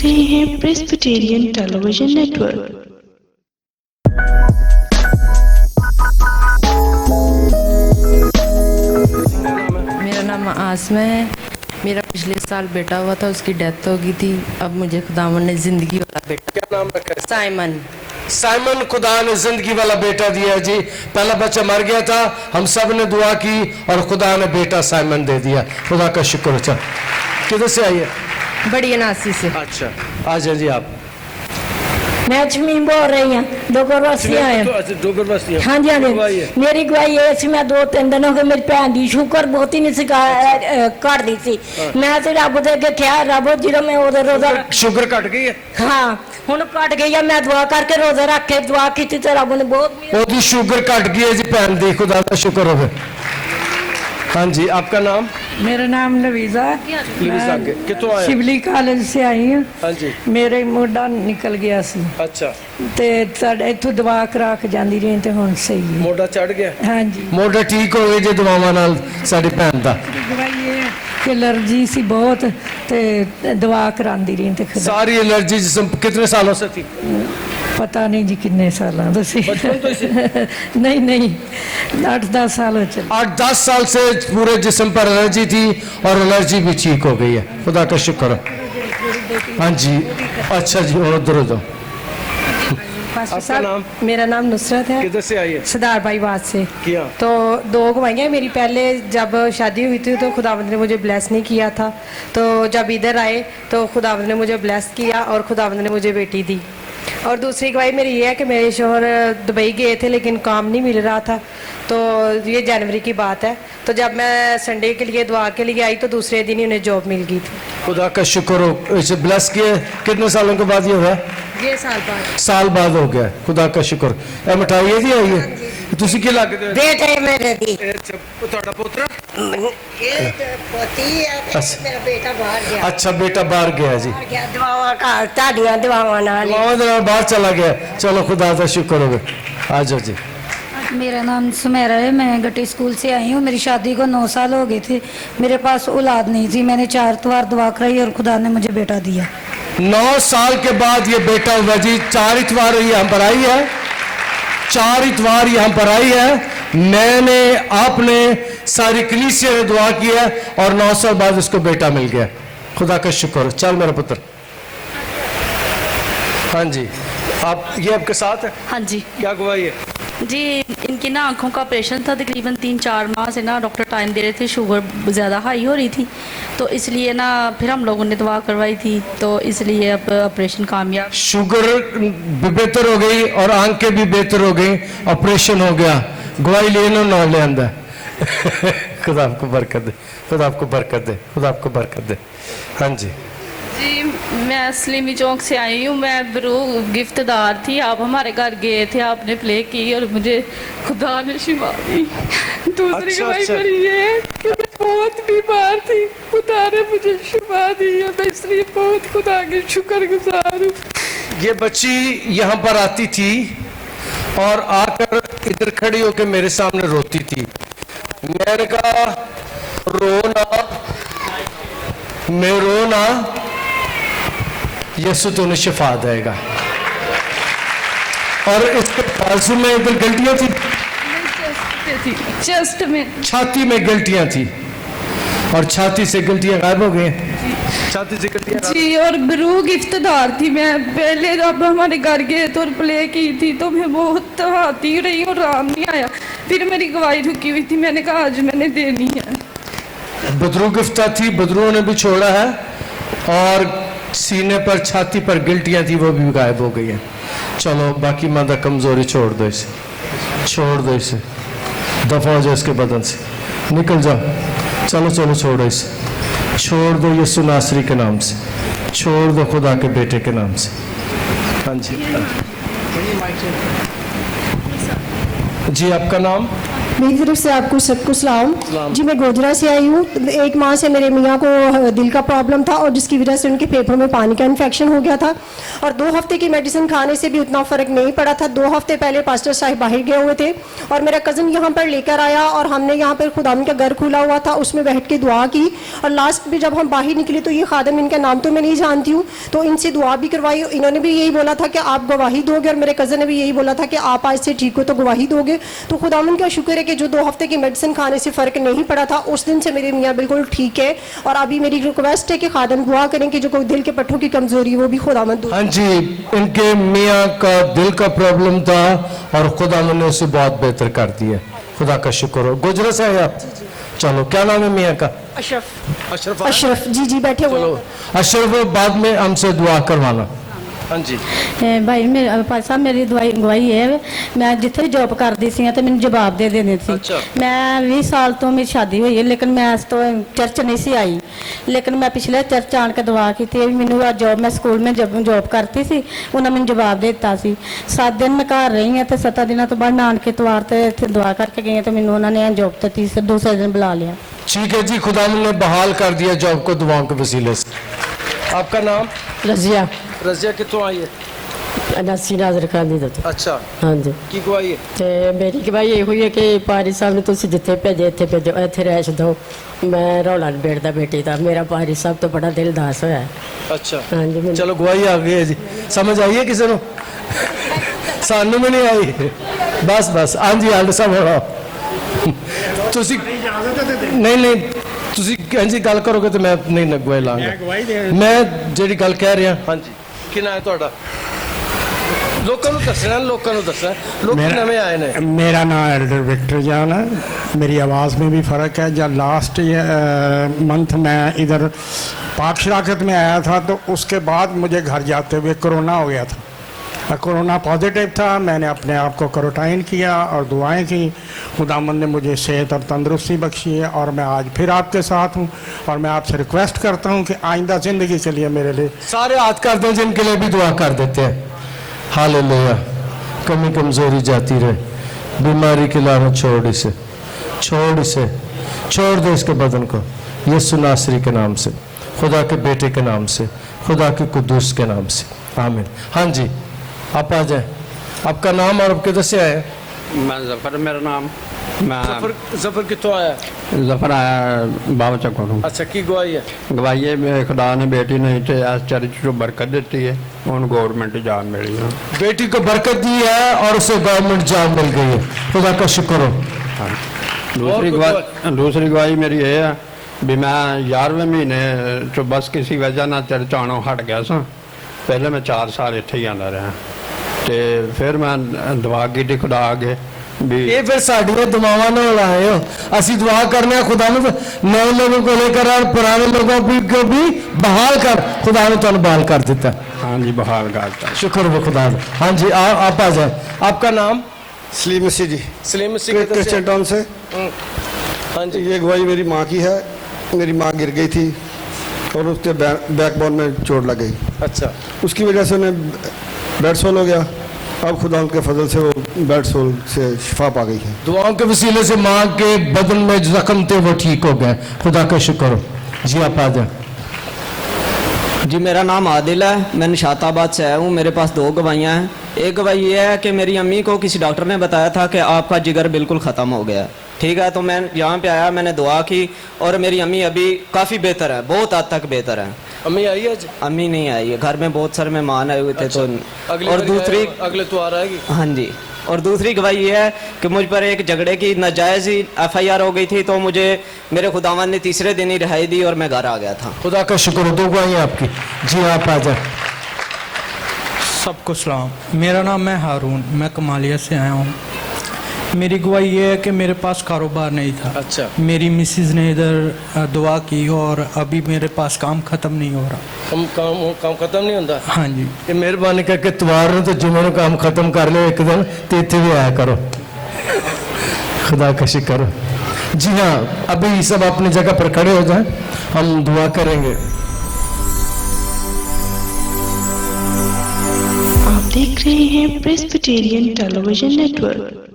रहे हैं Presbyterian television network. मेरा नाम आसमा है। मेरा पिछले साल बेटा हुआ था, उसकी डेथ हो गई थी। अब मुझे खुदावन ने जिंदगी वाला बेटा, क्या नाम रखा है? साइमन। साइमन, खुदा ने जिंदगी वाला बेटा दिया जी। पहला बच्चा मर गया था, हम सब ने दुआ की और खुदा ने बेटा साइमन दे दिया। खुदा का शुक्र। अच्छा, किधर से आई है? बड़ी अनासी से। अच्छा, आ जाए जी आप। मैं जमीन बोल रही हूँ, डोगरवासी आए। डोगरवासी। हाँ जी, हाँ जी। मेरी गवाही है सी, मैं 2-3 दिन हो गए मेरी भैन की शुगर बहुत ही नहीं घट दी थी। मैं तो रब दे के क्या रब जो मैं उधर रोजा शुगर घट गई है। हाँ ਹੁਣ ਘਟ गई है। मैं दुआ करके रोजा रख के दुआ की थी तो रब ने बहुत ओदी शुगर घट गई है जी भैन दी। खुदा का शुक्र हो। हाँ जी, आपका नाम? मेरा नाम लवीजा। कितों आए? शिवली कॉलेज से आई हूँ। हाँ जी। मेरे मोढा निकल गया सी अच्छा, ते इथों दवा करा के जाती रही ते हुण सही है। मोढा चढ़ गया? हाँ जी। मोढा ठीक हो गया जी दवावां नाल साडी भैन दा। दवाई ये कि एलर्जी सी बहुत ते दवा करांदी रही ते सारी एलर्जी जिसम कितने सालों से थी? पता नहीं जी कितने साल नहीं नहीं 8-10 साल हो चले। 8-10 साल से पूरे जिस्म पर एलर्जी थी और एलर्जी भी ठीक हो गई है। खुदा का शुक्र। हाँ जी, अच्छा जी, और उधर उधर। आपका नाम? मेरा नाम नुसरत है। किधर से आई है? सरदार भाई बात से। किया तो 2 गवाहियाँ मेरी। पहले जब शादी हुई थी तो खुदावंद ने मुझे ब्लेस नहीं किया था, तो जब इधर आए तो खुदावंद ने मुझे ब्लेस किया और खुदावंद ने मुझे बेटी दी। और दूसरी गवाही मेरी ये है कि मेरे शोहर दुबई गए थे लेकिन काम नहीं मिल रहा था, तो ये जनवरी की बात है। तो जब मैं संडे के लिए दुआ के लिए आई तो दूसरे दिन ही उन्हें जॉब मिल गई थी। खुदा का शुक्र हो। इसे ब्लेस किए कितने सालों के बाद ये हुआ? ये साल बाद हो गया। खुदा का शुक्र। ए मिठाई दी आई है? तुसी की लगदे हो? बेटे मेरे दी ਤੁਹਾਡਾ ਪੁੱਤਰ? ये पोती है, मेरा बेटा बाहर गया। अच्छा, बेटा बाहर गया जी। गया दुआवां घर ताड़ियां दुआवां नाल दुआवां दे नाल बाहर चला गया। चलो खुदा का शुक्र हो। आ जाओ जी। मेरा नाम सुमेरा है। मैं गट्टी स्कूल से आई हूँ। मेरी शादी को 9 साल हो गए थे। मेरे पास औलाद नहीं थी। मैंने 4 बार दुआ कराई और खुदा ने मुझे बेटा दिया। 9 साल के बाद ये बेटा हुआ जी। 4 इतवार यहाँ पर आई है, 4 इतवार यहाँ पर आई है। मैंने आपने सारी कलीसिया ने दुआ की है और 9 साल बाद उसको बेटा मिल गया। खुदा का शुक्र। चल मेरा पुत्र। हाँ जी, आप ये आपके साथ है? हाँ जी। क्या गवाही है जी? इनकी ना आंखों का ऑपरेशन था। तकरीबन 3-4 माह से ना डॉक्टर टाइम दे रहे थे, शुगर ज़्यादा हाई हो रही थी, तो इसलिए ना फिर हम लोगों ने दवा करवाई थी, तो इसलिए अब ऑपरेशन कामयाब। शुगर भी बेहतर हो गई और आंखें भी बेहतर हो गई, ऑपरेशन हो गया। गवाही लेना ना ले आंदा। खुदा आपको बरकत दे, खुदा आपको बरकत दे, खुदा आपको बरकत दे। हाँ जी जी, मैं सलीमी चौक से आई हूँ। मैं बरू गिफ्टदार थी। आप हमारे घर गए थे, आपने प्ले की और मुझे खुदा ने शिफा दी। दूसरी गवाही मेरी ये है कि मैं बहुत बीमार थी, खुदा ने मुझे शिफा दी है। मैं इसलिए बहुत खुदा की शुक्रगुजार हूँ। ये बच्ची यहाँ पर आती थी और आकर इधर खड़ी होकर मेरे सामने रोती थी। मैंने कहा रोना, मैं रोना, यीशु तुम्हें शिफा देगा। और इसके बाजू में इधर गलतियां थी, चेस्ट में, छाती में गलतियां थी और छाती से गलतियां गायब हो गई। छाती से गलतियां जी, और बरू गिफ्टदार थी मैं। पहले जब हमारे घर गए तो प्ले की थी तो मैं बहुत हाथी रही और आराम नहीं आया। फिर मेरी गवाही रुकी हुई थी, मैंने कहा आज मैंने देनी है। बदरू गिफ्ता थी, बदरुओं ने भी छोड़ा है और सीने पर छाती पर गिल्टियां थी, वो भी गायब हो गई है। चलो बाकी मादा कमजोरी छोड़ दो, इसे छोड़ दो, इसे दफा हो जाओ इसके बदन से, निकल जाओ। चलो चलो छोड़ो इसे, छोड़ दो यीशु नासरी के नाम से, छोड़ दो खुदा के बेटे के नाम से। हाँ जी जी, आपका नाम? मेरी तरफ से आपको सबको सलाम जी। मैं गोजरा से आई हूँ। 1 माह से मेरे मियाँ को दिल का प्रॉब्लम था और जिसकी वजह से उनके फेफड़ों में पानी का इन्फेक्शन हो गया था और 2 हफ्ते की मेडिसिन खाने से भी उतना फ़र्क नहीं पड़ा था। 2 हफ्ते पहले पास्टर साहब बाहर गए हुए थे और मेरा कज़न यहाँ पर लेकर आया और हमने यहाँ पर खुदावंद का घर खुला हुआ था, उसमें बैठ के दुआ की और लास्ट में जब हम बाहर निकले तो ये खादम, इनका नाम तो मैं नहीं जानती हूँ, तो इनसे दुआ भी करवाई। इन्होंने भी यही बोला था कि आप गवाही दोगे और मेरे कज़न ने भी यही बोला था कि आप आज से ठीक हो तो गवाही दोगे। तो खुदावंद का शुक्र है कि जो 2 हफ्ते की मेडिसिन खाने से फ़र्क नहीं पड़ा था, उस दिन से मेरे मियाँ बिल्कुल ठीक है। और अभी मेरी रिक्वेस्ट है कि खादम दुआ करें कि जो कोई दिल के पट्टों की कमज़ोरी है वो भी खुदावंद दूर। हाँ जी, इनके मियाँ का दिल का प्रॉब्लम था और खुदावंद ने उसे बहुत बेहतर कर दिया। खुदा का शुक्र हो। गुजरा से आए आप? चलो, क्या नाम है मियाँ का? अशरफ। अशरफ जी बैठे हुए। चलो अशरफ, बाद में हमसे दुआ करवाना। हाँ जी भाई मेरे भाई साहब, मेरी गवाही है, मैं जिथे जॉब करती सी तो मैंने जवाब दे देने सी। मैं 20 साल तो मेरी शादी हुई है लेकिन मैं इस तो चर्च नहीं सी आई, लेकिन मैं पिछले चर्च आन के दुआ की थी। मैंने जॉब, मैं स्कूल में जॉब करती सी, उन्होंने मैंने जवाब दे दिता सी। 7 दिन मैं घर रही हाँ तो 7 दिनों तो बाद नानके तवार से इतने दुआ करके गई तो मैंने उन्होंने जॉब तो दूसरे दिन बुला लिया। ठीक है जी, खुदा ने बहाल कर दिया जॉब को दुआओं के वसीले से। आपका नाम? रजिया। रजिया कितों आई है? अनासी नाजर खान दी। अच्छा, हाँ जी। की गवाही है? ते मेरी गवाही ये हुई है कि पारी साहब ने तुम जिथे भेजे इतने भेजो, इतने रैश दो। मैं रौला नहीं बेटदा बेटी का, मेरा पारी साहब तो बड़ा दिल दास होया। अच्छा, हाँ जी। चलो गवाही आ गई है जी। समझ आई है किसी को? सानू में नहीं आई। बस बस, हाँ जी हाल सब हो रहा। नहीं ਤੁਸੀਂ ਇੰਜੀ ਗੱਲ ਕਰੋਗੇ ਤੇ ਮੈਂ ਨਹੀਂ ਨਗਵਾਈ ਲਾਂਗਾ। ਮੈਂ ਜਿਹੜੀ ਗੱਲ ਕਹਿ ਰਿਹਾ। ਹਾਂਜੀ, ਕਿਹਨਾਂ ਹੈ ਤੁਹਾਡਾ? ਲੋਕਾਂ ਨੂੰ ਦੱਸਣਾ, ਲੋਕਾਂ ਨੂੰ ਦੱਸਣਾ, ਲੋਕ ਨਵੇਂ ਆਏ ਨੇ। मेरा नाम एल्डर विक्टर जान है। मेरी आवाज़ में भी फ़र्क है। जब लास्ट मंथ मैं इधर पाक शराकत में आया था तो उसके बाद मुझे घर जाते हुए कोरोना हो गया था। कोरोना पॉजिटिव था। मैंने अपने आप को क्वारंटाइन किया और दुआएं की। खुदावंद ने मुझे सेहत और तंदुरुस्ती बख्शी है और मैं आज फिर आपके साथ हूँ और मैं आपसे रिक्वेस्ट करता हूँ कि आइंदा ज़िंदगी के लिए मेरे लिए सारे हाथ कर दें जिनके लिए भी दुआ कर देते हैं। हालेलुया। कमी कमज़ोरी जाती रहे, बीमारी की लानत छोड़ इसे, छोड़ दे इसके बदन को, यीशु नासरी के नाम से, खुदा के बेटे के नाम से, खुदा के कुद्दूस के नाम से, आमीन। हाँ जी, आप आ जाए। आपका नाम और आप किधर से आए? मैं जफ़र, मेरा नाम। मैं जफ़र कितों आया? जफ़र आया बाबा चकों। अच्छा, की गवाही है? गवाही है मेरे खुदा ने बेटी नहीं थे इस चर्च को बरकत देती है, उन गवर्नमेंट जॉब मिली है। बेटी को बरकत दी है और उसे गवर्नमेंट जॉब मिल गई है। खुदा का शुक्र हो। हाँ। दूसरी गवाही मेरी ये है भी मैं 11वें महीने तो बस किसी वजह ना चर्च आनों हट गया सा। पहले मैं 4 साल इत्थे ही आंदा रहा ते फिर मैं दुआ की खुदा आगे भी ये फिर साड़ियाँ दुआवां नाल आए हो। असी दुआ करने खुदा ने नए लोगों को लेकर और पुराने लोगों को भी बहाल कर, खुदा ने तुम बहाल कर देता। हाँ जी, बहाल करता। शुक्र हो खुदा। हाँ जी, आप आ जाए। आपका नाम? सलीम मसीह जी। सलीम मसीह क्रिश्चियन टाउन से। हाँ जी। ये गवाही मेरी माँ की है। मेरी माँ गिर गई थी और उसके बैकबोन में चोट लग गई। अच्छा, उसकी वजह से उन्हें बेड सोल हो गया। अब खुदा के फजल से वो बेड सोल से शिफा पा गई है। दुआओं के वसीले से माँ के बदन में जो जख्म थे वो ठीक हो गए। खुदा का शुक्र हो जी। आप आ जाए। जी, मेरा नाम आदिल है, मैं निशाताबाद से आया हूँ। मेरे पास 2 गवाहियाँ हैं। एक गवाही ये है कि मेरी अम्मी को किसी डॉक्टर ने बताया था कि आपका जिगर बिल्कुल ख़त्म हो गया। ठीक है, तो मैं यहाँ पे आया, मैंने दुआ की और मेरी अम्मी अभी काफ़ी बेहतर है, बहुत हद तक बेहतर है। अम्मी आई है? अम्मी नहीं आई है, घर में बहुत सारे मेहमान आए हुए थे। अच्छा, तो और दूसरी अगले तो आ रहेगी। हाँ जी, और दूसरी गवाही ये है कि मुझ पर एक झगड़े की नाजायज़ ही FIR हो गई थी, तो मुझे मेरे खुदावंद ने तीसरे दिन ही रिहाई दी और मैं घर आ गया था। खुदा का शुक्र हो। 2 गवाहियाँ आपकी। जी, आप आ जाए। सबको सलाम। मेरा नाम है हारून, मैं कमालिया से आया हूँ। मेरी गवाही ये है कि मेरे पास कारोबार नहीं था। अच्छा। मेरी मिसेज ने इधर दुआ की और अभी मेरे पास काम ख़त्म नहीं हो रहा। काम ख़त्म नहीं होता? हाँ जी। ये मेहरबानी करके तवार ने तो जुम्मे काम ख़त्म कर लो एक दिन, तो इतने भी आया करो। खुदा का शुक्र हो। जी हाँ, अभी सब अपनी जगह पर खड़े हो जाएं, हम दुआ करेंगे। आप देख रहे हैं प्रेस्बिटेरियन टेलीविजन नेटवर्क।